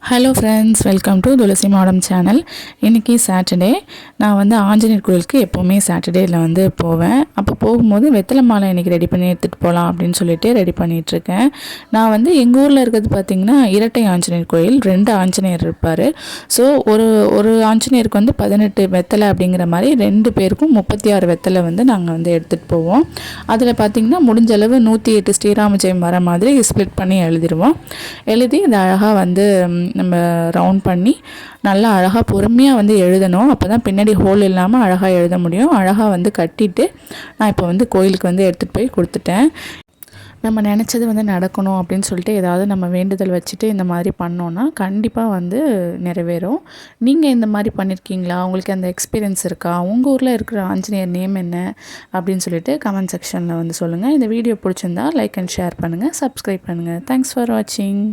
Hello friends, welcome to துளசி மாடம் channel. இன்றைக்கி Saturday. நான் வந்து ஆஞ்சநேயர் கோயிலுக்கு எப்போவுமே சாட்டர்டேயில் வந்து போவேன். அப்போ போகும்போது வெத்தலை மாலை இன்றைக்கி ரெடி பண்ணி எடுத்துகிட்டு போகலாம் அப்படின்னு சொல்லிட்டு ரெடி பண்ணிகிட்ருக்கேன். நான் வந்து எங்கள் ஊரில் இருக்கிறது பார்த்திங்கன்னா இரட்டை ஆஞ்சநேயர் கோயில், 2 ஆஞ்சநேயர் இருப்பார். ஸோ ஒரு ஆஞ்சநேயருக்கு வந்து 18 வெத்தலை அப்படிங்கிற மாதிரி 2 பேருக்கும் 36 வெத்தலை வந்து நாங்கள் வந்து எடுத்துகிட்டு போவோம். அதில் பார்த்திங்கன்னா முடிஞ்சளவு 108 ஸ்ரீராம ஜெயம் வர மாதிரி ஸ்ப்ளிட் பண்ணி எழுதிடுவோம். எழுதி இந்த அழகாக வந்து நம்ம ரவுண்ட் பண்ணி நல்லா அழகாக பொறுமையாக வந்து எழுதணும். அப்போ தான் பின்னாடி ஹோல் இல்லாமல் அழகாக எழுத முடியும். அழகாக வந்து கட்டிட்டு நான் இப்போ வந்து கோயிலுக்கு வந்து எடுத்துகிட்டு போய் கொடுத்துட்டேன். நம்ம நினச்சது வந்து நடக்கணும் அப்படின்னு சொல்லிட்டு ஏதாவது நம்ம வேண்டுதல் வச்சுட்டு இந்த மாதிரி பண்ணோன்னா கண்டிப்பாக வந்து நிறைவேறும். நீங்கள் இந்த மாதிரி பண்ணியிருக்கீங்களா? உங்களுக்கு அந்த எக்ஸ்பீரியன்ஸ் இருக்கா? உங்கள் ஊரில் இருக்கிற ஆஞ்சநேயர் நேம் என்ன அப்படின்னு சொல்லிட்டு கமெண்ட் செக்ஷனில் வந்து சொல்லுங்கள். இந்த வீடியோ பிடிச்சிருந்தா லைக் அண்ட் ஷேர் பண்ணுங்கள், சப்ஸ்கிரைப் பண்ணுங்கள். தேங்க்ஸ் ஃபார் வாட்சிங்.